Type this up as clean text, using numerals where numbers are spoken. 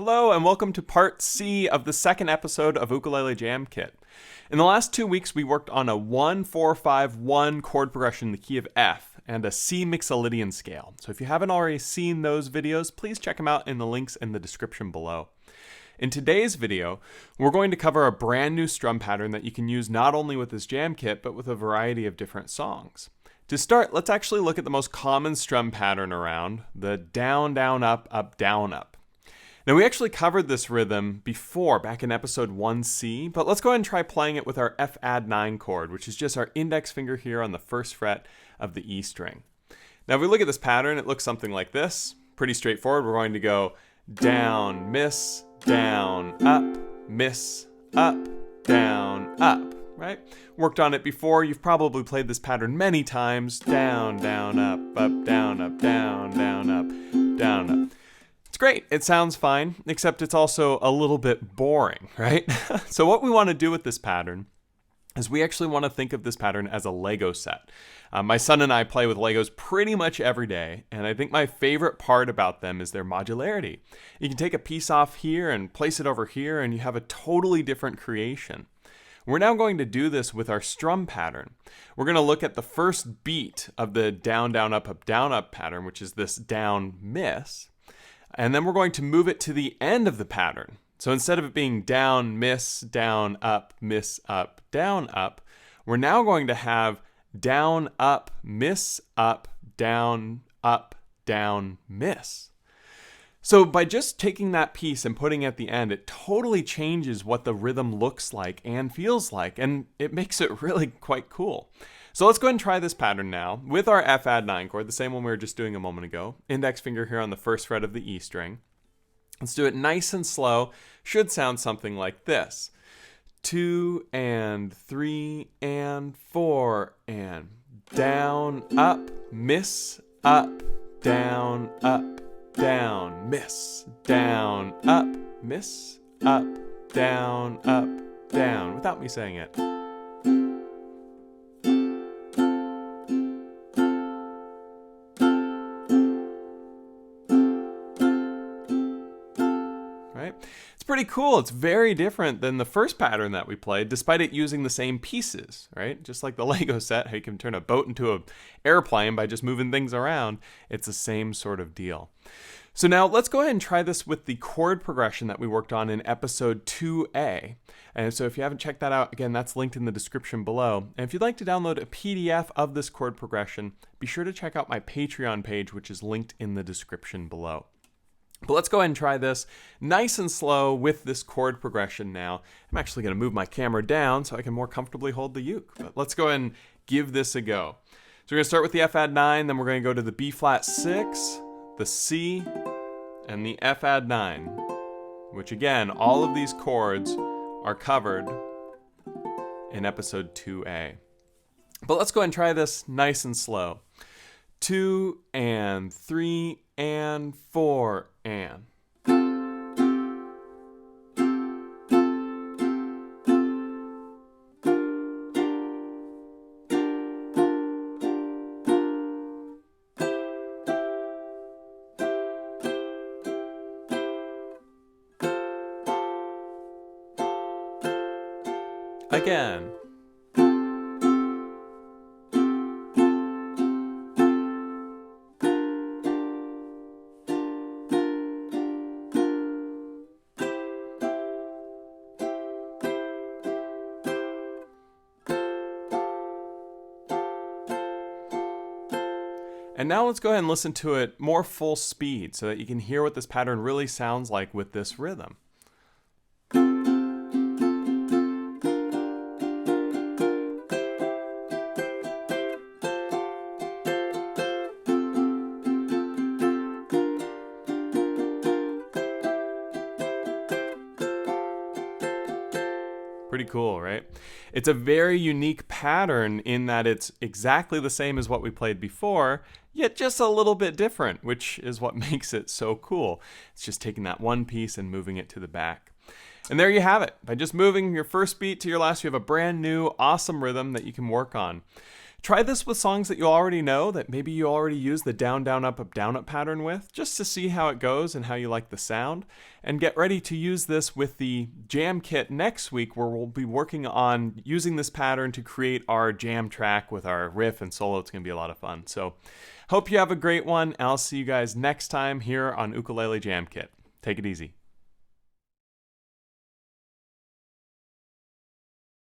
Hello and welcome to part C of the second episode of Ukulele Jam Kit. In the last 2 weeks we worked on a 1-4-5-1 chord progression in the key of F and a C mixolydian scale. So if you haven't already seen those videos, please check them out in the links in the description below. In today's video, we're going to cover a brand new strum pattern that you can use not only with this jam kit, but with a variety of different songs. To start, let's actually look at the most common strum pattern around, the down, down, up, up, down, up. Now we actually covered this rhythm before, back in episode 1C, but let's go ahead and try playing it with our F add 9 chord, which is just our index finger here on the first fret of the E string. Now if we look at this pattern, it looks something like this. Pretty straightforward. We're going to go down, miss, down, up, miss, up, down, up, right? Worked on it before. You've probably played this pattern many times. Down, down, up, down, up, down, down, up, down, up. It's great. It sounds fine, except it's also a little bit boring, right? So what we want to do with this pattern is we actually want to think of this pattern as a Lego set. My son and I play with Legos pretty much every day, and I think my favorite part about them is their modularity. You can take a piece off here and place it over here, and you have a totally different creation. We're now going to do this with our strum pattern. We're going to look at the first beat of the down, down, up, down, up pattern, which is this down, miss. And then we're going to move it to the end of the pattern. So instead of it being down, miss, up, down, up, we're now going to have down, up, miss, down, miss. So by just taking that piece and putting it at the end, it totally changes what the rhythm looks like and feels like, and it makes it really quite cool. So let's go ahead and try this pattern now with our F add 9 chord, the same one we were just doing a moment ago. Index finger here on the first fret of the E string. Let's do it nice and slow. Should sound something like this. 2 and 3 and 4 and down, up, miss, up, down, miss, down, up, miss, up, down, without me saying it. It's pretty cool. It's very different than the first pattern that we played, despite it using the same pieces, right? Just like the Lego set, how you can turn a boat into an airplane by just moving things around. It's the same sort of deal. So now let's go ahead and try this with the chord progression that we worked on in episode 2A. And so if you haven't checked that out, again, that's linked in the description below. And if you'd like to download a PDF of this chord progression, be sure to check out my Patreon page, which is linked in the description below. But let's go ahead and try this nice and slow with this chord progression now. I'm actually going to move my camera down so I can more comfortably hold the uke. But let's go ahead and give this a go. So we're going to start with the F add 9, then we're going to go to the B flat 6, the C, and the F add 9, which again, all of these chords are covered in episode 2A. But let's go ahead and try this nice and slow. 2 and 3 and 4 and. Again. And now let's go ahead and listen to it more full speed so that you can hear what this pattern really sounds like with this rhythm. Pretty cool, right? It's a very unique pattern in that it's exactly the same as what we played before, yet just a little bit different, which is what makes it so cool. It's just taking that one piece and moving it to the back. And there you have it. By just moving your first beat to your last, you have a brand new, awesome rhythm that you can work on. Try this with songs that you already know, that maybe you already use the down, down, up, up, down, up pattern with, just to see how it goes and how you like the sound. And get ready to use this with the jam kit next week, where we'll be working on using this pattern to create our jam track with our riff and solo. It's going to be a lot of fun. So hope you have a great one. I'll see you guys next time here on Ukulele Jam Kit. Take it easy.